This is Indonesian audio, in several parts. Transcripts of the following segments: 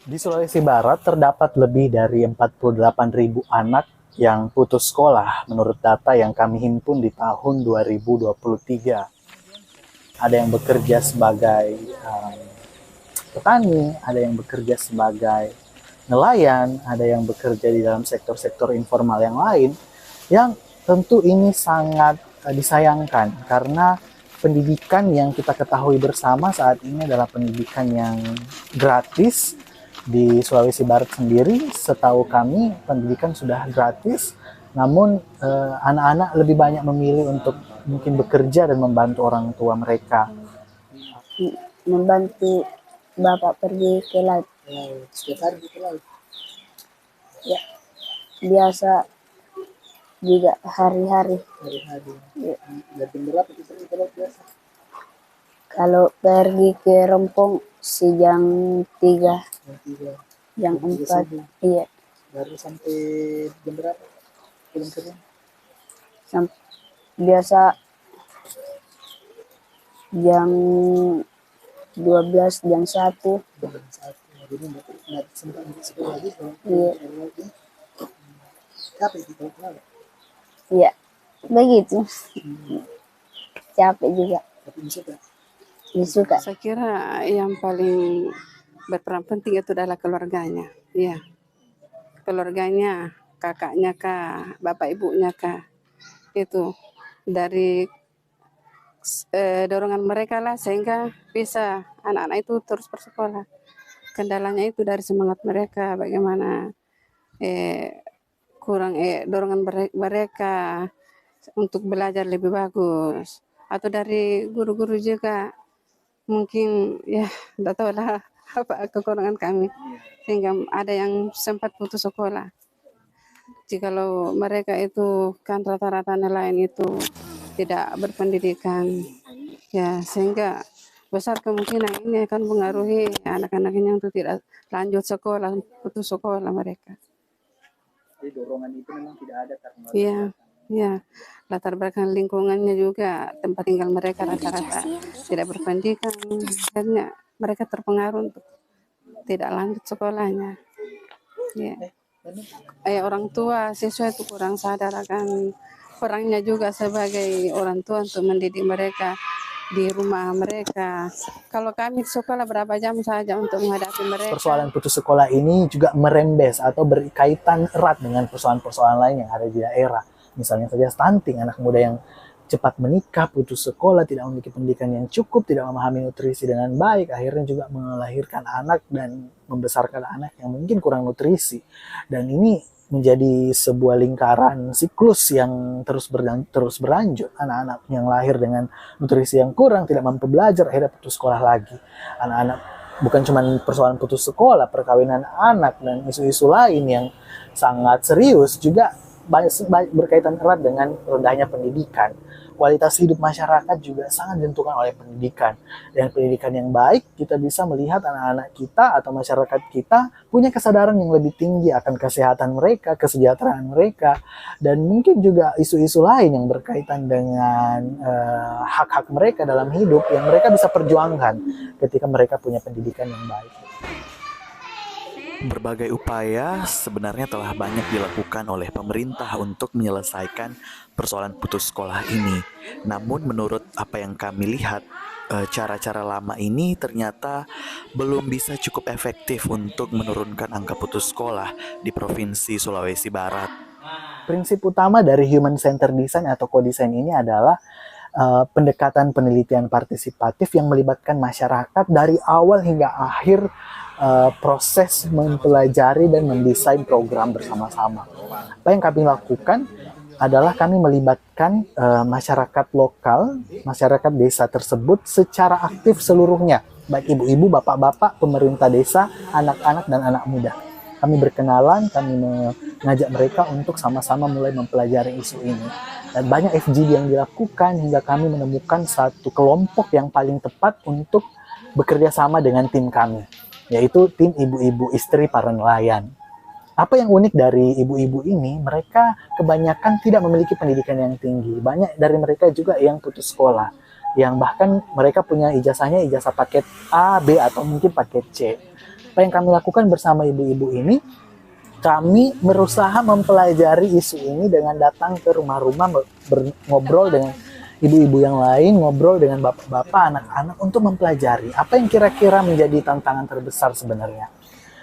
Di Sulawesi Barat terdapat lebih dari 48.000 anak yang putus sekolah menurut data yang kami himpun di tahun 2023. Ada yang bekerja sebagai petani, ada yang bekerja sebagai nelayan, ada yang bekerja di dalam sektor-sektor informal yang lain, yang tentu ini sangat disayangkan karena pendidikan yang kita ketahui bersama saat ini adalah pendidikan yang gratis. Di Sulawesi Barat sendiri, setahu kami pendidikan sudah gratis, namun anak-anak lebih banyak memilih untuk mungkin bekerja dan membantu orang tua mereka. Membantu bapak pergi ke laut. Setiap hari ke laut. Ya, biasa juga hari-hari. Ya. Jam berapa kita ke laut biasa? Kalau pergi ke Rempong jam 3, jam 4, iya. Baru sampai jam berapa? Pulang ke rumah? Biasa jam 12, jam 1. Jadi nggak sempat sekolah gitu. Iya. Capek gitu kalau Iya, begitu. Capek juga. tapi suka. Disuka. Saya kira yang paling berperan penting itu adalah keluarganya. Ya, keluarganya, kakaknya kah, bapak ibunya kah. Itu dari dorongan mereka lah sehingga bisa anak-anak itu terus bersekolah. Kendalanya itu dari semangat mereka, bagaimana kurang dorongan mereka untuk belajar lebih bagus. Atau dari guru-guru juga mungkin ya tidak tahu lah apa kekurangan kami sehingga ada yang sempat putus sekolah. Jikalau mereka itu kan rata-rata nelayan itu tidak berpendidikan ya, sehingga besar kemungkinan ini akan mengaruhi anak-anaknya untuk tidak lanjut sekolah, putus sekolah mereka. Jadi dorongan itu memang tidak ada karena Iya, latar belakang lingkungannya juga tempat tinggal mereka rata-rata tidak berpendidikan, akhirnya mereka terpengaruh untuk tidak lanjut sekolahnya. Ya. Orang tua siswa itu kurang sadar akan perannya juga sebagai orang tua untuk mendidik mereka di rumah mereka. Kalau kami sekolah berapa jam saja untuk menghadapi mereka. Persoalan putus sekolah ini juga merembes atau berkaitan erat dengan persoalan-persoalan lain yang ada di daerah. Misalnya saja stunting, anak muda yang cepat menikah, putus sekolah, tidak memiliki pendidikan yang cukup, tidak memahami nutrisi dengan baik, akhirnya juga melahirkan anak dan membesarkan anak yang mungkin kurang nutrisi. Dan ini menjadi sebuah lingkaran siklus yang terus berlanjut. Anak-anak yang lahir dengan nutrisi yang kurang, tidak mampu belajar, akhirnya putus sekolah lagi. Anak-anak bukan cuma persoalan putus sekolah, perkawinan anak, dan isu-isu lain yang sangat serius juga berkaitan erat dengan rendahnya pendidikan. Kualitas hidup masyarakat juga sangat ditentukan oleh pendidikan. Dengan pendidikan yang baik, kita bisa melihat anak-anak kita atau masyarakat kita punya kesadaran yang lebih tinggi akan kesehatan mereka, kesejahteraan mereka, dan mungkin juga isu-isu lain yang berkaitan dengan hak-hak mereka dalam hidup yang mereka bisa perjuangkan ketika mereka punya pendidikan yang baik. Berbagai upaya sebenarnya telah banyak dilakukan oleh pemerintah untuk menyelesaikan persoalan putus sekolah ini. Namun menurut apa yang kami lihat, cara-cara lama ini ternyata belum bisa cukup efektif untuk menurunkan angka putus sekolah di Provinsi Sulawesi Barat. Prinsip utama dari Human Centered Design atau co-design ini adalah pendekatan penelitian partisipatif yang melibatkan masyarakat dari awal hingga akhir proses mempelajari dan mendesain program bersama-sama. Apa yang kami lakukan adalah kami melibatkan masyarakat lokal, masyarakat desa tersebut secara aktif seluruhnya, baik ibu-ibu, bapak-bapak, pemerintah desa, anak-anak, dan anak muda. Kami berkenalan, kami mengajak mereka untuk sama-sama mulai mempelajari isu ini. Dan banyak FGD yang dilakukan hingga kami menemukan satu kelompok yang paling tepat untuk bekerja sama dengan tim kami, yaitu tim ibu-ibu istri para nelayan. Apa yang unik dari ibu-ibu ini, mereka kebanyakan tidak memiliki pendidikan yang tinggi. Banyak dari mereka juga yang putus sekolah, yang bahkan mereka punya ijazahnya ijazah paket A, B, atau mungkin paket C. Apa yang kami lakukan bersama ibu-ibu ini, kami berusaha mempelajari isu ini dengan datang ke rumah-rumah, ngobrol dengan ibu-ibu yang lain, ngobrol dengan bapak-bapak, anak-anak untuk mempelajari apa yang kira-kira menjadi tantangan terbesar sebenarnya.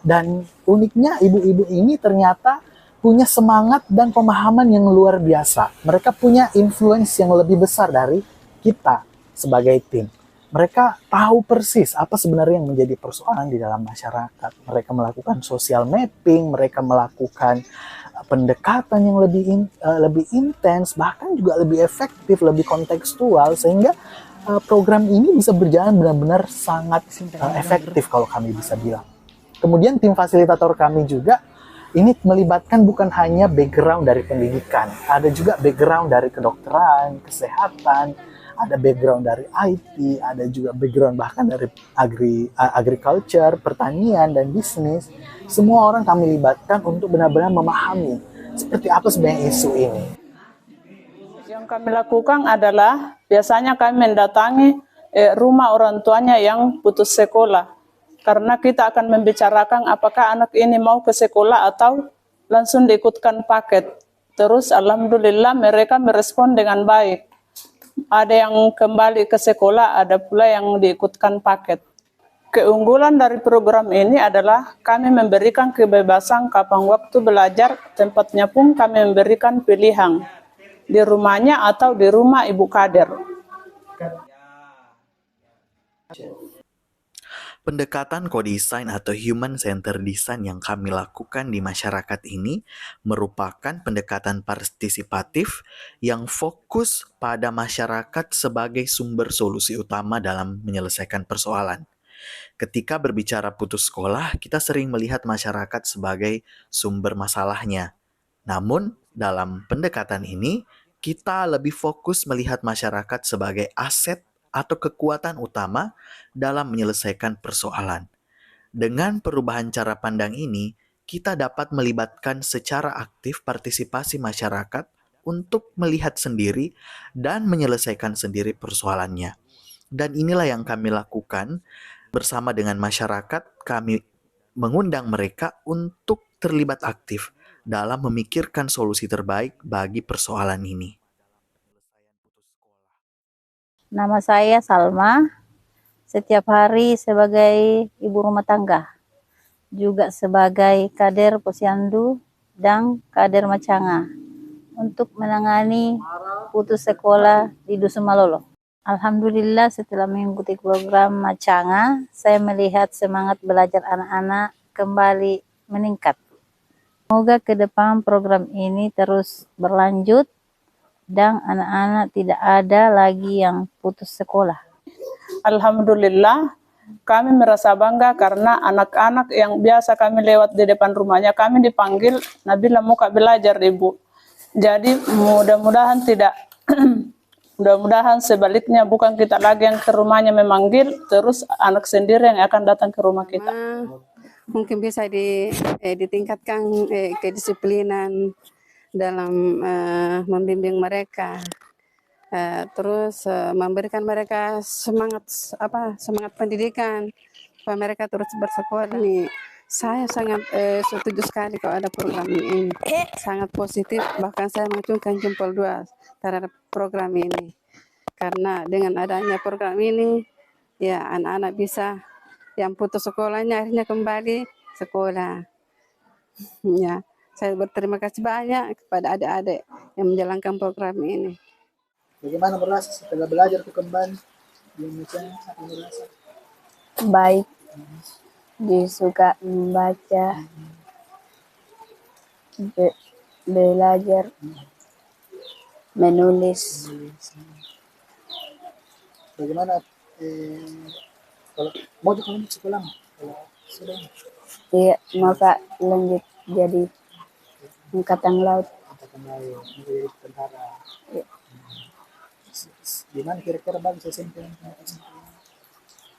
Dan uniknya ibu-ibu ini ternyata punya semangat dan pemahaman yang luar biasa. Mereka punya influence yang lebih besar dari kita sebagai tim. Mereka tahu persis apa sebenarnya yang menjadi persoalan di dalam masyarakat. Mereka melakukan social mapping, mereka melakukan pendekatan yang lebih intens, bahkan juga lebih efektif, lebih kontekstual, sehingga program ini bisa berjalan benar-benar sangat efektif kalau kami bisa bilang. Kemudian tim fasilitator kami juga ini melibatkan bukan hanya background dari pendidikan, ada juga background dari kedokteran, kesehatan, ada background dari IT, ada juga background bahkan dari agriculture, pertanian, dan bisnis. Semua orang kami libatkan untuk benar-benar memahami seperti apa sebenarnya isu ini. Yang kami lakukan adalah biasanya kami mendatangi rumah orang tuanya yang putus sekolah. Karena kita akan membicarakan apakah anak ini mau ke sekolah atau langsung diikutkan paket. Terus alhamdulillah mereka merespon dengan baik. Ada yang kembali ke sekolah, ada pula yang diikutkan paket. Keunggulan dari program ini adalah kami memberikan kebebasan kapan waktu belajar, tempatnya pun kami memberikan pilihan di rumahnya atau di rumah Ibu Kader. Pendekatan co-design atau human center design yang kami lakukan di masyarakat ini merupakan pendekatan partisipatif yang fokus pada masyarakat sebagai sumber solusi utama dalam menyelesaikan persoalan. Ketika berbicara putus sekolah, kita sering melihat masyarakat sebagai sumber masalahnya. Namun, dalam pendekatan ini, kita lebih fokus melihat masyarakat sebagai aset atau kekuatan utama dalam menyelesaikan persoalan. Dengan perubahan cara pandang ini, kita dapat melibatkan secara aktif partisipasi masyarakat untuk melihat sendiri dan menyelesaikan sendiri persoalannya. Dan inilah yang kami lakukan bersama dengan masyarakat. Kami mengundang mereka untuk terlibat aktif dalam memikirkan solusi terbaik bagi persoalan ini. Nama saya Salma. Setiap hari sebagai ibu rumah tangga, juga sebagai kader posyandu dan kader Macanga untuk menangani putus sekolah di Dusun Malolo. Alhamdulillah setelah mengikuti program Macanga, saya melihat semangat belajar anak-anak kembali meningkat. Semoga ke depan program ini terus berlanjut dan anak-anak tidak ada lagi yang putus sekolah. Alhamdulillah kami merasa bangga karena anak-anak yang biasa kami lewat di depan rumahnya kami dipanggil, Nabila mau kak belajar Ibu. Jadi mudah-mudahan tidak mudah-mudahan sebaliknya bukan kita lagi yang ke rumahnya memanggil, terus anak sendiri yang akan datang ke rumah kita. Mungkin bisa ditingkatkan kedisiplinan dalam membimbing mereka. Terus memberikan mereka semangat pendidikan supaya mereka terus bersekolah. Ini saya sangat setuju sekali kalau ada program ini, sangat positif, bahkan saya mengacungkan jempol 2 terhadap program ini, karena dengan adanya program ini ya anak-anak bisa yang putus sekolahnya akhirnya kembali sekolah. Ya, saya berterima kasih banyak kepada adik-adik yang menjalankan program ini. Bagaimana merasa setelah belajar ke kembali? Apa merasa? Baik, disuka membaca, belajar, menulis. Bagaimana kalau mau juga lanjut sekolah? Kalau sudah Iya, maka lanjut jadi angkatan laut. menjadi tentara. Iya. Di mana kira-kira bagus SMP?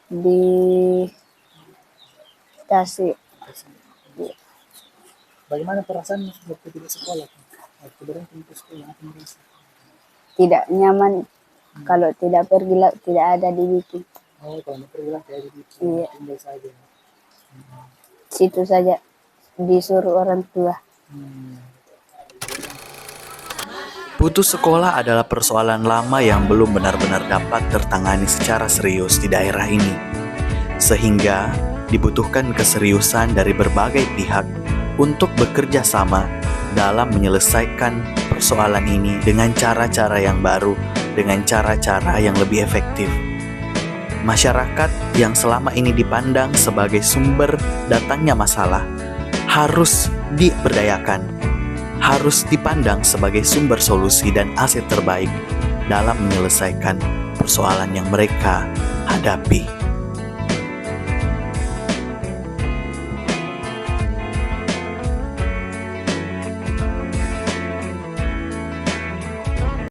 Di Tasik. Bagaimana perasaan waktu tidak sekolah? Waktu berhenti ke sekolah, apa merasa? Tidak nyaman kalau tidak pergi laut, tidak ada dibikin. Oh, kalau mau pergi lah kayak gitu. Iya. Tinggal saja. situ saja disuruh orang tua. Putus sekolah adalah persoalan lama yang belum benar-benar dapat tertangani secara serius di daerah ini, sehingga dibutuhkan keseriusan dari berbagai pihak untuk bekerja sama dalam menyelesaikan persoalan ini dengan cara-cara yang baru, dengan cara-cara yang lebih efektif. Masyarakat yang selama ini dipandang sebagai sumber datangnya masalah harus diberdayakan, harus dipandang sebagai sumber solusi dan aset terbaik dalam menyelesaikan persoalan yang mereka hadapi.